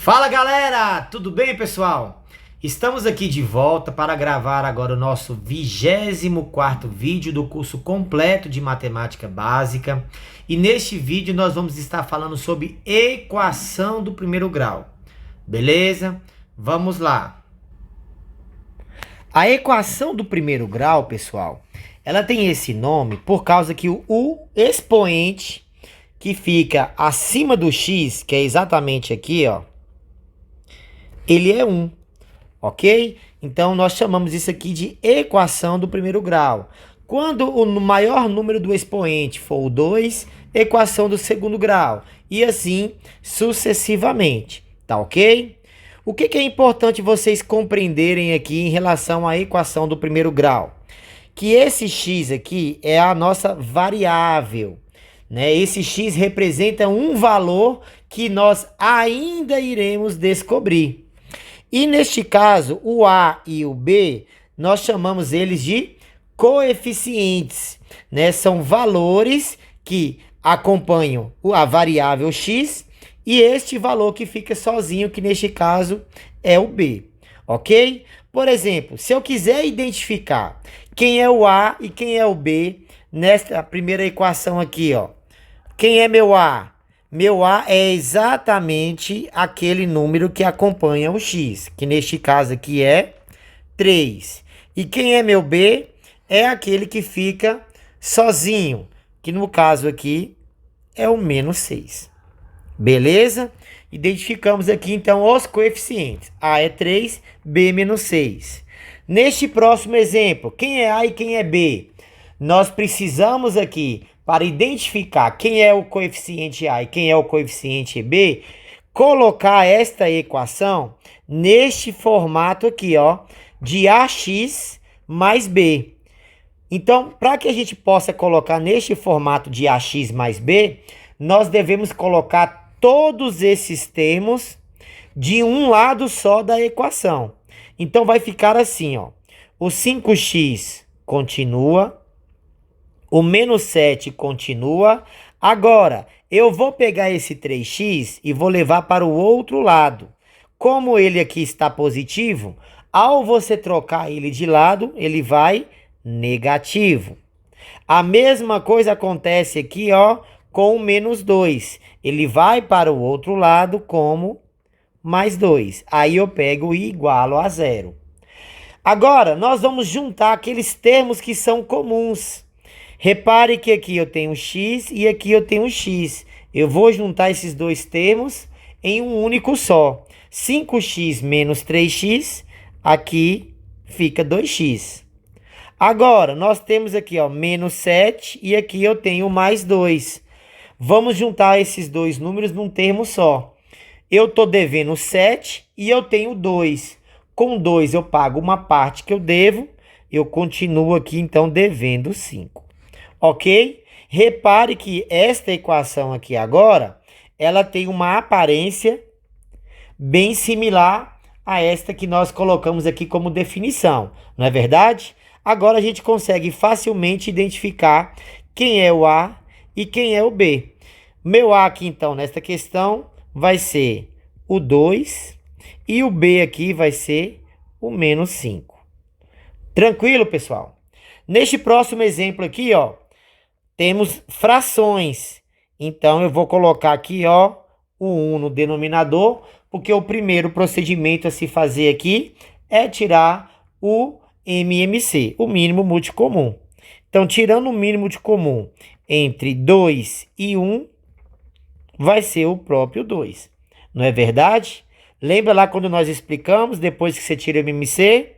Fala galera, tudo bem pessoal? Estamos aqui de volta para gravar agora o nosso 24º vídeo do curso completo de matemática básica. E neste vídeo nós vamos estar falando sobre equação do primeiro grau. Beleza? Vamos lá. A equação do primeiro grau, pessoal, ela tem esse nome por causa que o expoente que fica acima do x, que é exatamente aqui, ó, ele é 1, ok? Então, nós chamamos isso aqui de equação do primeiro grau. Quando o maior número do expoente for o 2, equação do segundo grau. E assim sucessivamente, tá ok? O que é importante vocês compreenderem aqui em relação à equação do primeiro grau? Que esse x aqui é a nossa variável, né? Esse x representa um valor que nós ainda iremos descobrir. E neste caso, o A e o B, nós chamamos eles de coeficientes, né? São valores que acompanham a variável x e este valor que fica sozinho, que neste caso é o B, ok? Por exemplo, se eu quiser identificar quem é o A e quem é o B, nesta primeira equação aqui, ó. Quem é meu A? Meu A é exatamente aquele número que acompanha o x, que neste caso aqui é 3. E quem é meu B? É aquele que fica sozinho, que no caso aqui é o menos 6. Beleza? Identificamos aqui então os coeficientes. A é 3, B menos 6. Neste próximo exemplo, quem é A e quem é B? Nós precisamos aqui, para identificar quem é o coeficiente A e quem é o coeficiente B, colocar esta equação neste formato aqui, ó, de AX mais B. Então, para que a gente possa colocar neste formato de AX mais B, nós devemos colocar todos esses termos de um lado só da equação. Então, vai ficar assim, ó. O 5x continua. O menos 7 continua. Agora, eu vou pegar esse 3x e vou levar para o outro lado. Como ele aqui está positivo, ao você trocar ele de lado, ele vai negativo. A mesma coisa acontece aqui, ó, com o menos 2. Ele vai para o outro lado como mais 2. Aí eu pego e igualo a 0. Agora, nós vamos juntar aqueles termos que são comuns. Repare que aqui eu tenho x e aqui eu tenho x. Eu vou juntar esses dois termos em um único só. 5x menos 3x, aqui fica 2x. Agora, nós temos aqui, ó, menos 7 e aqui eu tenho mais 2. Vamos juntar esses dois números num termo só. Eu estou devendo 7 e eu tenho 2. Com 2 eu pago uma parte que eu devo, eu continuo aqui então devendo 5. Ok? Repare que esta equação aqui agora, ela tem uma aparência bem similar a esta que nós colocamos aqui como definição, não é verdade? Agora a gente consegue facilmente identificar quem é o A e quem é o B. Meu A aqui então, nesta questão, vai ser o 2 e o B aqui vai ser o menos 5. Tranquilo, pessoal? Neste próximo exemplo aqui, ó, temos frações. Então, eu vou colocar aqui, ó, o 1 no denominador, porque o primeiro procedimento a se fazer aqui é tirar o MMC, o mínimo múltiplo comum. Então, tirando o mínimo de comum entre 2 e 1, vai ser o próprio 2. Não é verdade? Lembra lá quando nós explicamos, depois que você tira o MMC,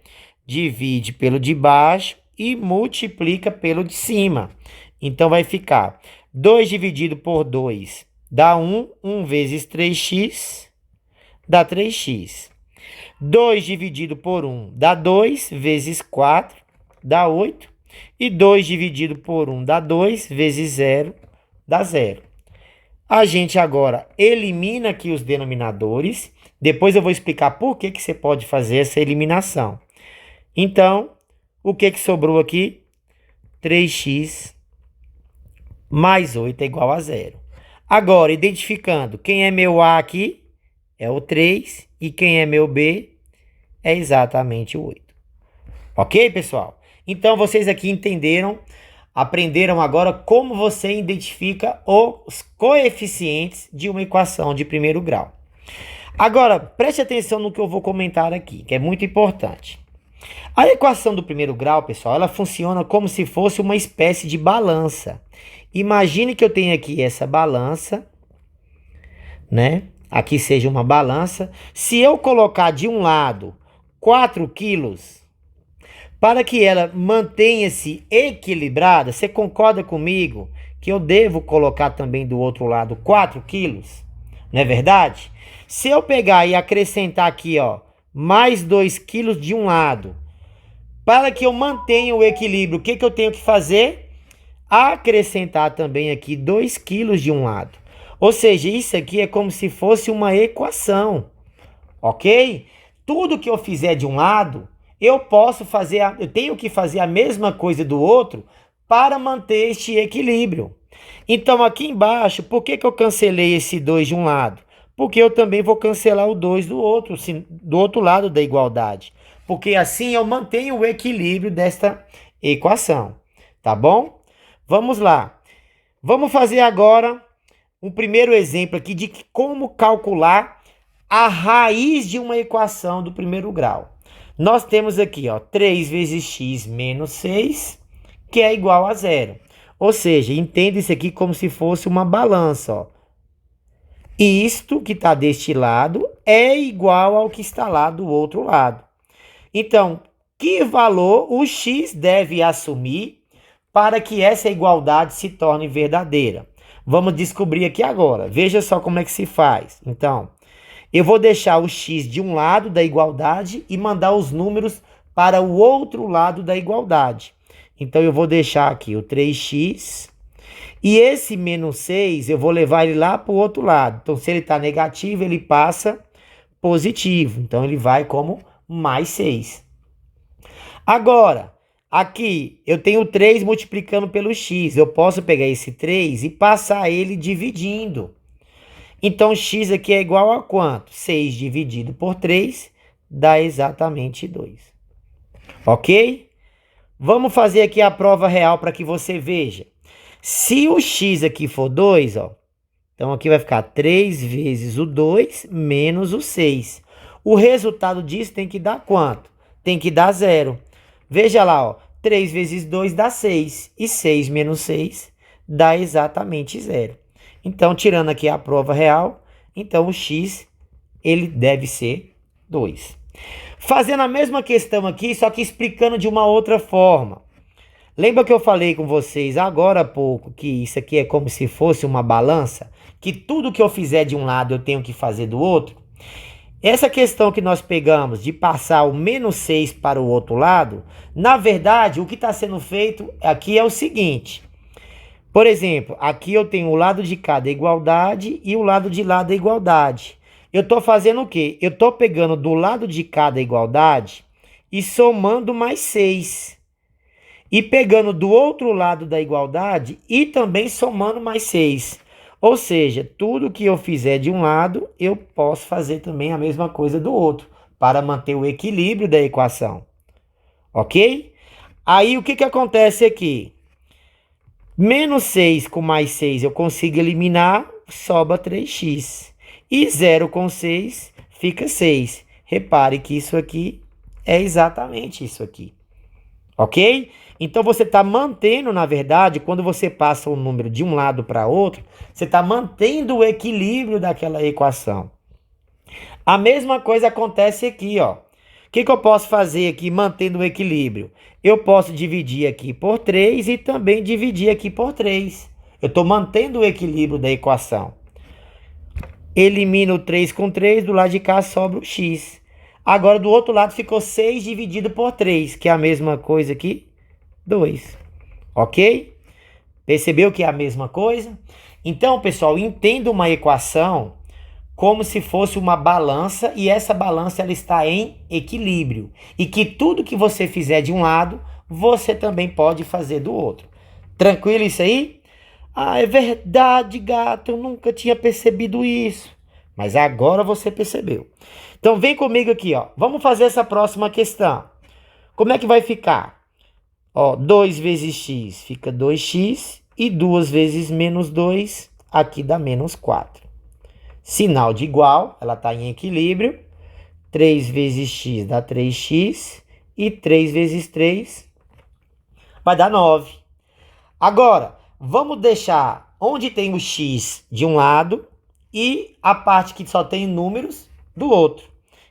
divide pelo de baixo e multiplica pelo de cima. Então, vai ficar 2 dividido por 2 dá 1. 1 vezes 3x dá 3x. 2 dividido por 1 dá 2 vezes 4 dá 8. E 2 dividido por 1 dá 2 vezes 0 dá 0. A gente agora elimina aqui os denominadores. Depois eu vou explicar por que você pode fazer essa eliminação. Então, o que sobrou aqui? 3x mais 8 é igual a 0. Agora, identificando quem é meu A aqui, é o 3 e quem é meu B é exatamente o 8. Ok, pessoal? Então, vocês aqui entenderam, aprenderam agora como você identifica os coeficientes de uma equação de primeiro grau. Agora, preste atenção no que eu vou comentar aqui, que é muito importante. A equação do primeiro grau, pessoal, ela funciona como se fosse uma espécie de balança. Imagine que eu tenho aqui essa balança, né? Aqui seja uma balança. Se eu colocar de um lado 4 quilos, para que ela mantenha-se equilibrada, você concorda comigo que eu devo colocar também do outro lado 4 quilos? Não é verdade? Se eu pegar e acrescentar aqui, ó, mais 2 quilos de um lado, para que eu mantenha o equilíbrio, o que eu tenho que fazer? Acrescentar também aqui 2 quilos de um lado. Ou seja, isso aqui é como se fosse uma equação, ok? Tudo que eu fizer de um lado, eu tenho que fazer a mesma coisa do outro para manter este equilíbrio. Então, aqui embaixo, por que eu cancelei esse 2 de um lado? Porque eu também vou cancelar o 2 do outro lado da igualdade. Porque assim eu mantenho o equilíbrio desta equação. Tá bom? Vamos lá. Vamos fazer agora um primeiro exemplo aqui de como calcular a raiz de uma equação do primeiro grau. Nós temos aqui, ó, 3 vezes x menos 6, que é igual a 0. Ou seja, entenda isso aqui como se fosse uma balança, ó. Isto que está deste lado é igual ao que está lá do outro lado. Então, que valor o x deve assumir para que essa igualdade se torne verdadeira? Vamos descobrir aqui agora. Veja só como é que se faz. Então, eu vou deixar o x de um lado da igualdade e mandar os números para o outro lado da igualdade. Então, eu vou deixar aqui o 3x. E esse menos 6, eu vou levar ele lá para o outro lado. Então, se ele está negativo, ele passa positivo. Então, ele vai como mais 6. Agora, aqui eu tenho 3 multiplicando pelo x. Eu posso pegar esse 3 e passar ele dividindo. Então, x aqui é igual a quanto? 6 dividido por 3 dá exatamente 2. Ok? Vamos fazer aqui a prova real para que você veja. Se o x aqui for 2, ó, então aqui vai ficar 3 vezes o 2 menos o 6. O resultado disso tem que dar quanto? Tem que dar 0. Veja lá, ó, 3 vezes 2 dá 6. E 6 menos 6 dá exatamente 0. Então, tirando aqui a prova real, então o x ele deve ser 2. Fazendo a mesma questão aqui, só que explicando de uma outra forma. Lembra que eu falei com vocês agora há pouco que isso aqui é como se fosse uma balança? Que tudo que eu fizer de um lado eu tenho que fazer do outro? Essa questão que nós pegamos de passar o menos 6 para o outro lado, na verdade, o que está sendo feito aqui é o seguinte. Por exemplo, aqui eu tenho o lado de cá da igualdade e o lado de lá da igualdade. Eu estou fazendo o quê? Eu estou pegando do lado de cá da igualdade e somando mais 6. E pegando do outro lado da igualdade e também somando mais 6. Ou seja, tudo que eu fizer de um lado, eu posso fazer também a mesma coisa do outro, para manter o equilíbrio da equação. Ok? Aí, o que acontece aqui? Menos 6 com mais 6 eu consigo eliminar, sobra 3x. E 0 com 6 fica 6. Repare que isso aqui é exatamente isso aqui. Ok? Então, você está mantendo, na verdade, quando você passa o número de um lado para outro, você está mantendo o equilíbrio daquela equação. A mesma coisa acontece aqui, ó. O que eu posso fazer aqui mantendo o equilíbrio? Eu posso dividir aqui por 3 e também dividir aqui por 3. Eu estou mantendo o equilíbrio da equação. Elimino 3 com 3, do lado de cá sobra o x. Agora, do outro lado, ficou 6 dividido por 3, que é a mesma coisa aqui, 2. Ok? Percebeu que é a mesma coisa? Então, pessoal, entenda uma equação como se fosse uma balança e essa balança ela está em equilíbrio. E que tudo que você fizer de um lado, você também pode fazer do outro. Tranquilo isso aí? Ah, é verdade, gato, eu nunca tinha percebido isso. Mas agora você percebeu. Então vem comigo aqui, ó. Vamos fazer essa próxima questão. Como é que vai ficar? Ó, 2 vezes x fica 2x e 2 vezes menos 2 aqui dá menos 4. Sinal de igual, ela está em equilíbrio. 3 vezes x dá 3x e 3 vezes 3 vai dar 9. Agora, vamos deixar onde tem o x de um lado e a parte que só tem números do outro.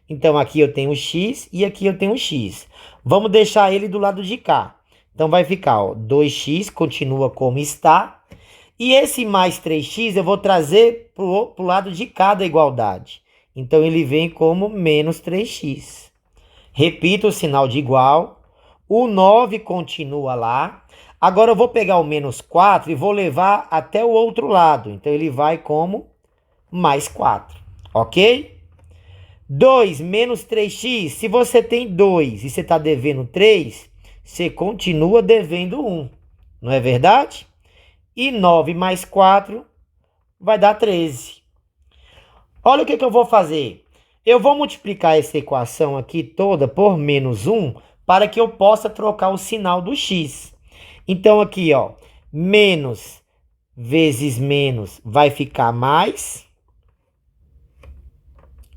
Então, aqui eu tenho x e aqui eu tenho x. Vamos deixar ele do lado de cá. Então, vai ficar, ó, 2x continua como está. E esse mais 3x eu vou trazer para o lado de cá da igualdade. Então, ele vem como menos 3x. Repito o sinal de igual. O 9 continua lá. Agora, eu vou pegar o menos 4 e vou levar até o outro lado. Então, ele vai como mais 4. Ok? 2 menos 3x. Se você tem 2 e você está devendo 3, você continua devendo 1. Não é verdade? E 9 mais 4 vai dar 13. Olha o que eu vou fazer. Eu vou multiplicar essa equação aqui toda por menos 1 para que eu possa trocar o sinal do x. Então, aqui, ó, menos vezes menos vai ficar mais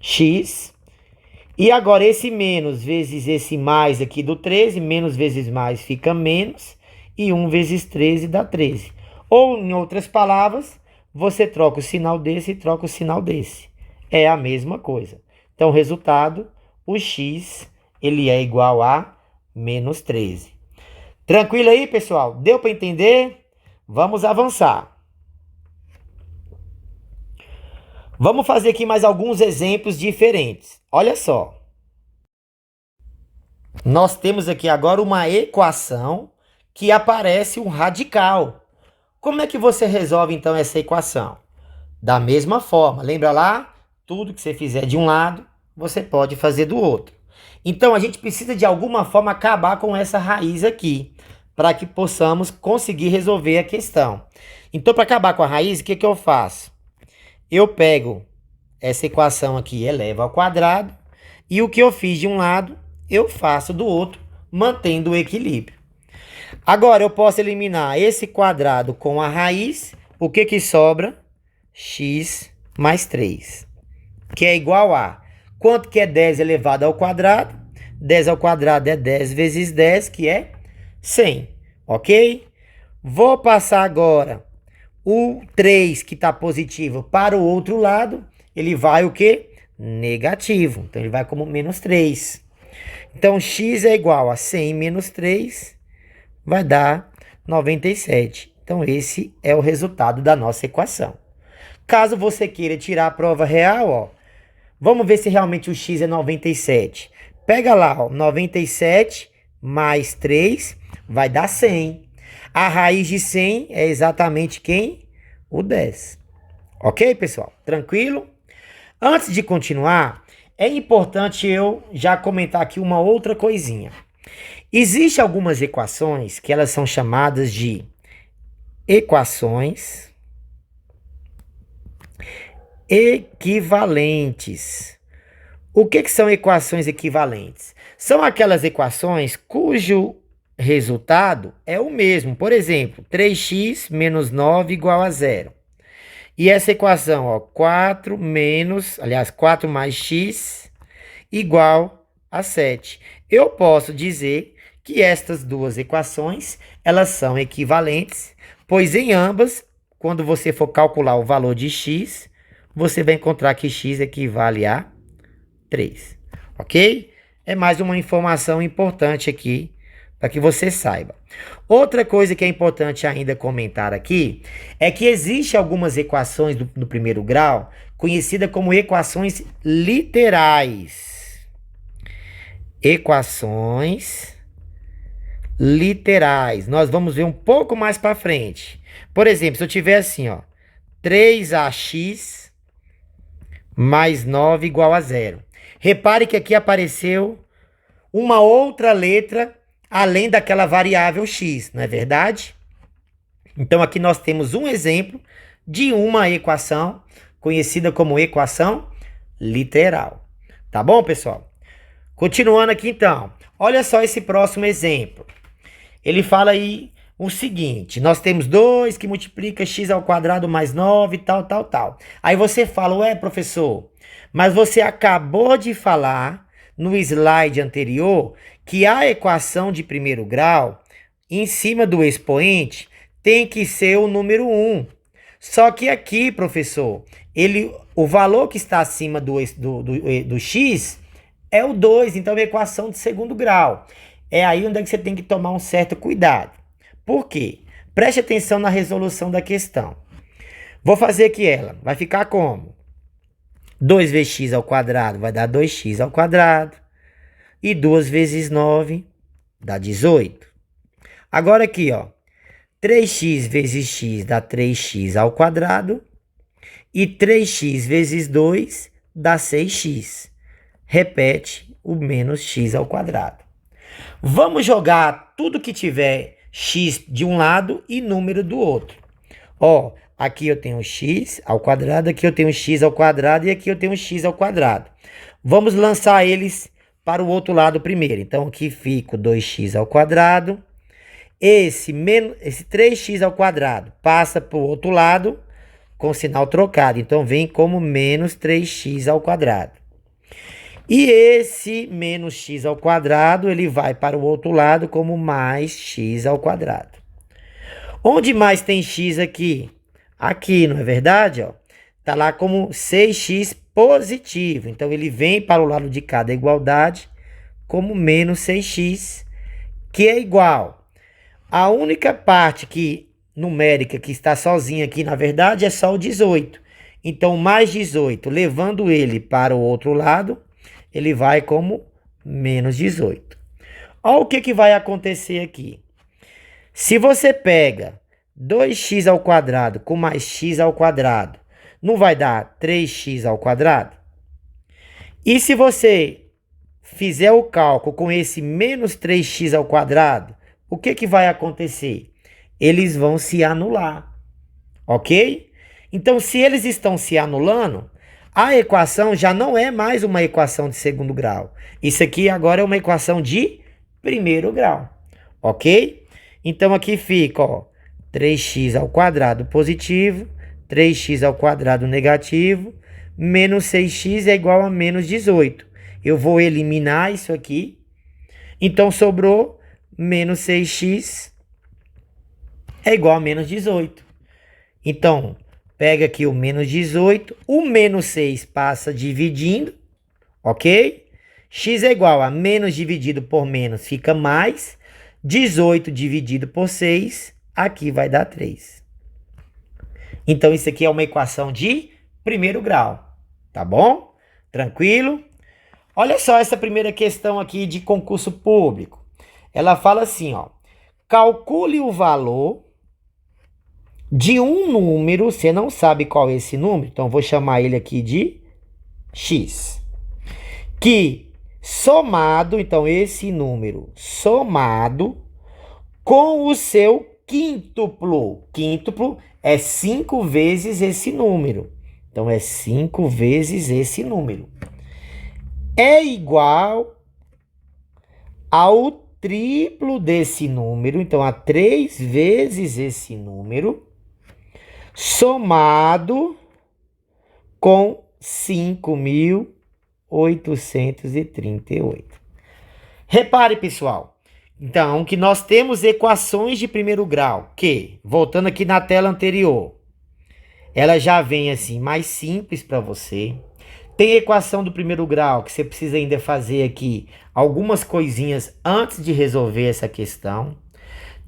x. E agora, esse menos vezes esse mais aqui do 13, menos vezes mais fica menos. E 1 vezes 13 dá 13. Ou, em outras palavras, você troca o sinal desse e troca o sinal desse. É a mesma coisa. Então, o resultado, o x, ele é igual a menos 13. Tranquilo aí, pessoal? Deu para entender? Vamos avançar. Vamos fazer aqui mais alguns exemplos diferentes. Olha só. Nós temos aqui agora uma equação que aparece um radical. Como é que você resolve, então, essa equação? Da mesma forma. Lembra lá? Tudo que você fizer de um lado, você pode fazer do outro. Então, a gente precisa, de alguma forma, acabar com essa raiz aqui, para que possamos conseguir resolver a questão. Então, para acabar com a raiz, o que eu faço? Eu pego essa equação aqui, elevo ao quadrado, e o que eu fiz de um lado, eu faço do outro, mantendo o equilíbrio. Agora, eu posso eliminar esse quadrado com a raiz. O que sobra? X mais 3, que é igual a... Quanto que é 10 elevado ao quadrado? 10 ao quadrado é 10 vezes 10, que é 100, ok? Vou passar agora o 3, que está positivo, para o outro lado. Ele vai o quê? Negativo. Então, ele vai como menos 3. Então, x é igual a 100 menos 3, vai dar 97. Então, esse é o resultado da nossa equação. Caso você queira tirar a prova real, ó, vamos ver se realmente o x é 97. Pega lá, ó, 97 mais 3 vai dar 100. A raiz de 100 é exatamente quem? O 10. Ok, pessoal? Tranquilo? Antes de continuar, é importante eu já comentar aqui uma outra coisinha. Existem algumas equações que elas são chamadas de equações equivalentes. O que são equações equivalentes? São aquelas equações cujo resultado é o mesmo. Por exemplo, 3x menos 9 igual a 0. E essa equação, ó, 4 mais x igual a 7. Eu posso dizer que estas duas equações, elas são equivalentes, pois em ambas, quando você for calcular o valor de x, você vai encontrar que x equivale a 3, ok? É mais uma informação importante aqui, para que você saiba. Outra coisa que é importante ainda comentar aqui, é que existem algumas equações do primeiro grau, conhecidas como equações literais. Equações literais. Nós vamos ver um pouco mais para frente. Por exemplo, se eu tiver assim, ó, 3ax mais 9 igual a 0. Repare que aqui apareceu uma outra letra além daquela variável x, não é verdade? Então, aqui nós temos um exemplo de uma equação conhecida como equação literal. Tá bom, pessoal? Continuando aqui então, olha só esse próximo exemplo. Ele fala aí o seguinte, nós temos 2 que multiplica x ao quadrado mais 9, tal. Aí você fala, ué, professor, mas você acabou de falar no slide anterior que a equação de primeiro grau, em cima do expoente, tem que ser o número 1. Só que aqui, professor, o valor que está acima do x é o 2, então é uma equação de segundo grau. É aí onde é que você tem que tomar um certo cuidado. Por quê? Preste atenção na resolução da questão. Vou fazer aqui ela. Vai ficar como? 2 vezes x ao quadrado vai dar 2x ao quadrado. E 2 vezes 9 dá 18. Agora aqui, ó. 3x vezes x dá 3x ao quadrado. E 3x vezes 2 dá 6x. Repete o menos x ao quadrado. Vamos jogar tudo que tiver x de um lado e número do outro. Ó, aqui eu tenho x ao quadrado, aqui eu tenho x ao quadrado e aqui eu tenho x ao quadrado. Vamos lançar eles para o outro lado primeiro. Então aqui fica o 2x ao quadrado. Esse 3x ao quadrado passa para o outro lado com sinal trocado. Então vem como menos 3x ao quadrado. E esse menos x ao quadrado, ele vai para o outro lado como mais x ao quadrado. Onde mais tem x aqui? Aqui, não é verdade? Ó? Tá lá como 6x positivo. Então, ele vem para o lado de cada igualdade como menos 6x, que é igual. A única parte numérica que está sozinha aqui, na verdade, é só o 18. Então, mais 18, levando ele para o outro lado, ele vai como menos 18. Olha o que vai acontecer aqui. Se você pega 2x ao quadrado com mais x ao quadrado, não vai dar 3x ao quadrado? E se você fizer o cálculo com esse menos 3x ao quadrado, o que vai acontecer? Eles vão se anular, ok? Então, se eles estão se anulando, a equação já não é mais uma equação de segundo grau. Isso aqui agora é uma equação de primeiro grau, ok? Então, aqui fica, ó, 3x ao quadrado positivo, 3x ao quadrado negativo, menos 6x é igual a menos 18. Eu vou eliminar isso aqui. Então, sobrou menos 6x é igual a menos 18. Então, pega aqui o menos 18, o menos 6 passa dividindo, ok? X é igual a menos dividido por menos, fica mais. 18 dividido por 6, aqui vai dar 3. Então, isso aqui é uma equação de primeiro grau, tá bom? Tranquilo? Olha só essa primeira questão aqui de concurso público. Ela fala assim, ó. Calcule o valor de um número, você não sabe qual é esse número, então vou chamar ele aqui de x. Que somado, então esse número somado com o seu quíntuplo. Quíntuplo é 5 vezes esse número. Então é 5 vezes esse número. É igual ao triplo desse número, então a 3 vezes esse número, somado com 5.838. Repare, pessoal, então, que nós temos equações de primeiro grau, que, voltando aqui na tela anterior, ela já vem assim, mais simples para você. Tem equação do primeiro grau, que você precisa ainda fazer aqui algumas coisinhas antes de resolver essa questão.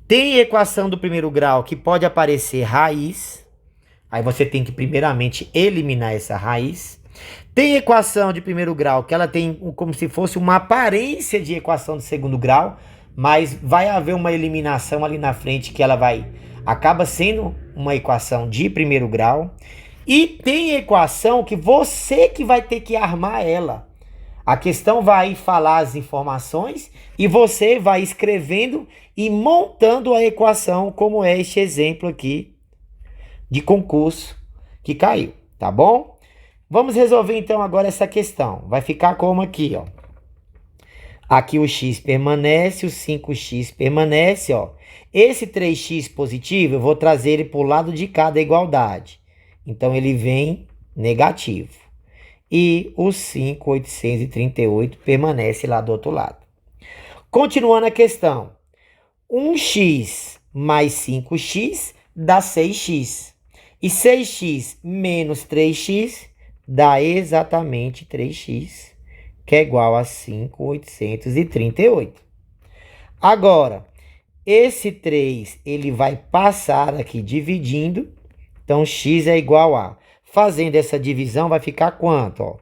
Tem equação do primeiro grau, que pode aparecer raiz. Aí você tem que primeiramente eliminar essa raiz. Tem equação de primeiro grau, que ela tem como se fosse uma aparência de equação de segundo grau, mas vai haver uma eliminação ali na frente que ela acaba sendo uma equação de primeiro grau. E tem equação que você que vai ter que armar ela. A questão vai falar as informações e você vai escrevendo e montando a equação, como é este exemplo aqui de concurso que caiu. tá bom? Vamos resolver então agora essa questão. Vai ficar como aqui, ó. Aqui o x permanece, o 5x permanece, ó. Esse 3x positivo, eu vou trazer ele para o lado de cá da igualdade. Então, ele vem negativo. E o 5.838 permanece lá do outro lado. Continuando a questão. 1x mais 5x dá 6x. E 6x menos 3x dá exatamente 3x, que é igual a 5.838. Agora, esse 3, ele vai passar aqui dividindo. Então, x é igual a... Fazendo essa divisão, vai ficar quanto? Ó?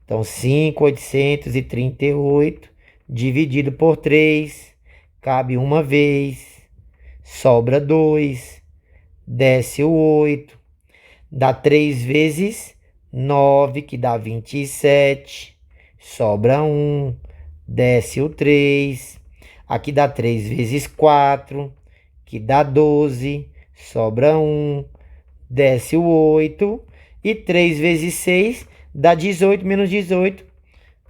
Então, 5.838 dividido por 3, cabe uma vez, sobra 2, desce o 8, dá 3 vezes 9, que dá 27, sobra 1, desce o 3, aqui dá 3 vezes 4, que dá 12, sobra 1, desce o 8, e 3 vezes 6 dá 18, menos 18,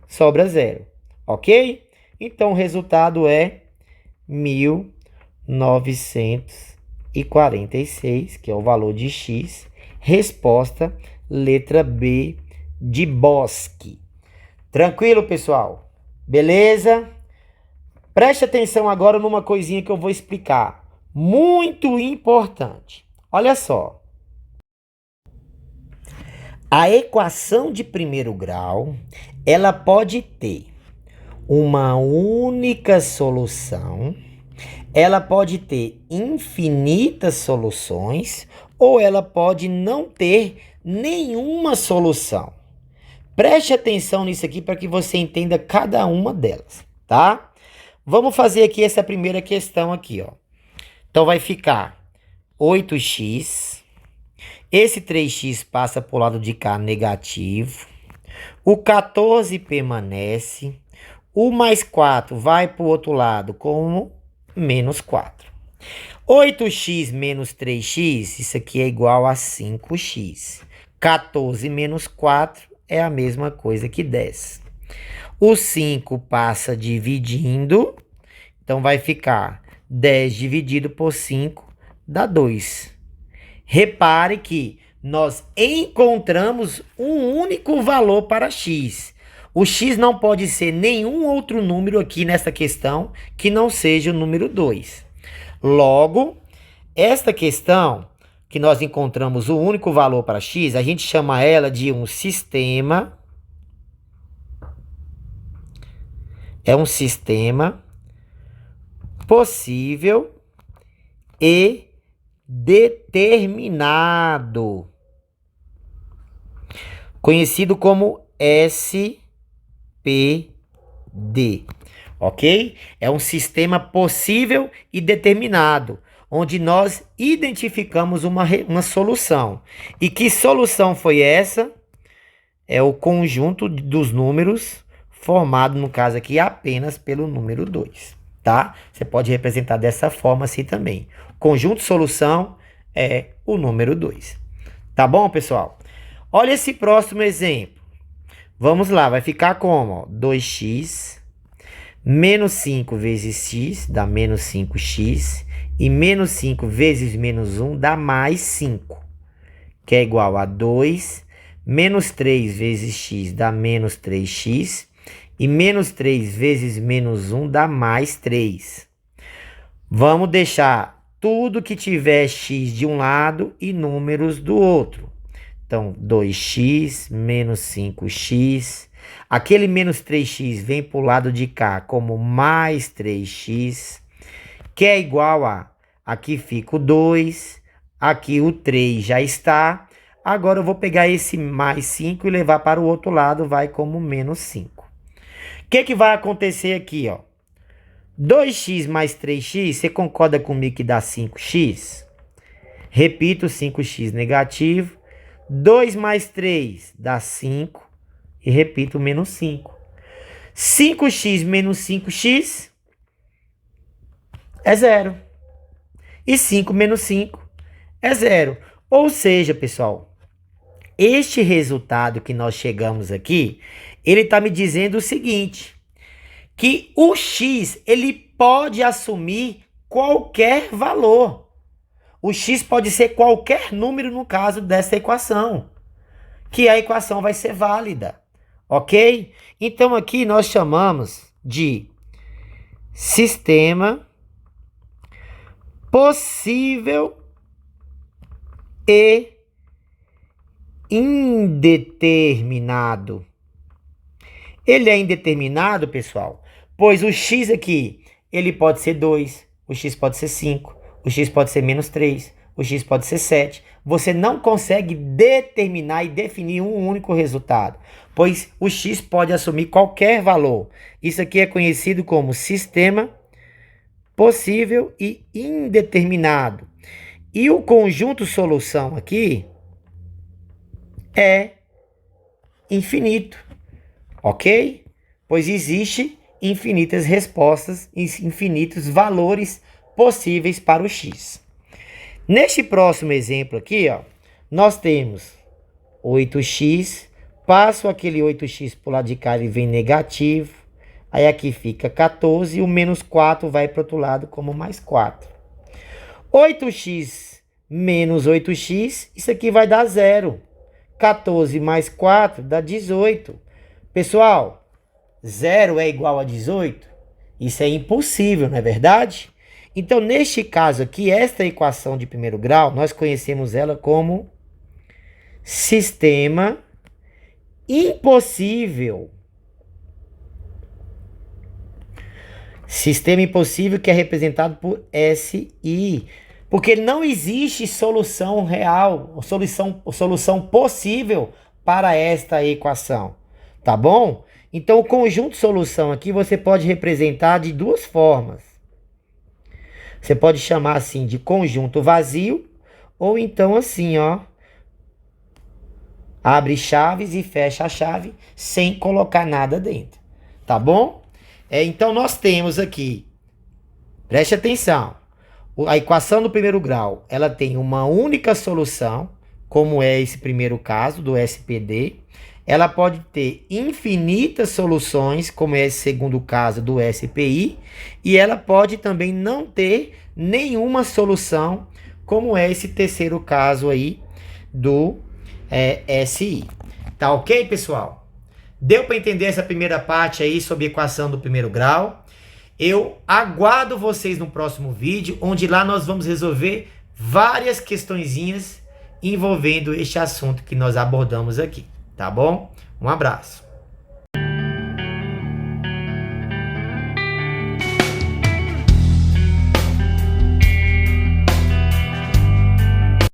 sobra 0, ok? Então, o resultado é 1946, que é o valor de x. Resposta, letra B de Bosque. Tranquilo, pessoal? Beleza? Preste atenção agora numa coisinha que eu vou explicar. Muito importante. Olha só. A equação de primeiro grau, ela pode ter uma única solução, ela pode ter infinitas soluções, ou ela pode não ter nenhuma solução. Preste atenção nisso aqui para que você entenda cada uma delas, tá? Vamos fazer aqui essa primeira questão aqui, ó. Então, vai ficar 8x. Esse 3x passa para o lado de cá negativo. O 14 permanece. O mais 4 vai para o outro lado como menos 4. 8x menos 3x, isso aqui é igual a 5x. 14 menos 4 é a mesma coisa que 10. O 5 passa dividindo, então vai ficar 10 dividido por 5 dá 2. Repare que nós encontramos um único valor para x. O x não pode ser nenhum outro número aqui nessa questão que não seja o número 2. Logo, esta questão que nós encontramos o único valor para x, a gente chama ela de um sistema. É um sistema possível e determinado, conhecido como SPD, ok? É um sistema possível e determinado, onde nós identificamos uma solução. E que solução foi essa? É o conjunto dos números formado, no caso aqui, apenas pelo número 2. Tá? Você pode representar dessa forma assim também. Conjunto solução é o número 2. Tá bom, pessoal? Olha esse próximo exemplo. Vamos lá, vai ficar como? Ó, 2x menos 5 vezes x dá menos 5x. E menos 5 vezes menos 1 dá mais 5. Que é igual a 2. Menos 3 vezes x dá menos 3x. E menos 3 vezes menos 1 dá mais 3. Vamos deixar tudo que tiver x de um lado e números do outro. Então, 2x menos 5x. Aquele menos 3x vem para o lado de cá como mais 3x. Que é igual a... Aqui fica o 2. Aqui o 3 já está. Agora eu vou pegar esse mais 5 e levar para o outro lado. Vai como menos 5. O que vai acontecer aqui, ó? 2x mais 3x, você concorda comigo que dá 5x? Repito, 5x negativo. 2 mais 3 dá 5. E repito, menos 5. 5x menos 5x é 0. E 5 menos 5 é 0. Ou seja, pessoal, Este resultado que nós chegamos aqui, ele está me dizendo o seguinte, que o x ele pode assumir qualquer valor. O x pode ser qualquer número no caso dessa equação, que a equação vai ser válida, ok? Então aqui nós chamamos de sistema possível e indeterminado. Ele é indeterminado, pessoal, pois o x aqui, ele pode ser 2, o x pode ser 5, o x pode ser menos 3, o x pode ser 7. Você não consegue determinar e definir um único resultado, pois o x pode assumir qualquer valor. Isso aqui é conhecido como sistema possível e indeterminado. E o conjunto solução aqui é infinito, ok? Pois existe infinitas respostas, infinitos valores possíveis para o x. Neste próximo exemplo aqui, ó, nós temos 8x, passo aquele 8x para o lado de cá, ele vem negativo, aí aqui fica 14 e o menos 4 vai para o outro lado como mais 4. 8x menos 8x, isso aqui vai dar 0. 14 mais 4 dá 18. Pessoal, 0 é igual a 18? Isso é impossível, não é verdade? Então, neste caso aqui, esta equação de primeiro grau, nós conhecemos ela como sistema impossível. Sistema impossível que é representado por SI. Porque não existe solução real, solução possível para esta equação. Tá bom? Então, o conjunto solução aqui você pode representar de duas formas. Você pode chamar assim de conjunto vazio, ou então assim, ó. Abre chaves e fecha a chave sem colocar nada dentro. Tá bom? Então, nós temos aqui, preste atenção, a equação do primeiro grau, ela tem uma única solução, como é esse primeiro caso do SPD. Ela pode ter infinitas soluções, como é esse segundo caso do SPI, e ela pode também não ter nenhuma solução, como é esse terceiro caso aí do SI. Tá ok, pessoal? Deu para entender essa primeira parte aí sobre a equação do primeiro grau? Eu aguardo vocês no próximo vídeo, onde lá nós vamos resolver várias questõezinhas envolvendo este assunto que nós abordamos aqui, tá bom? Um abraço.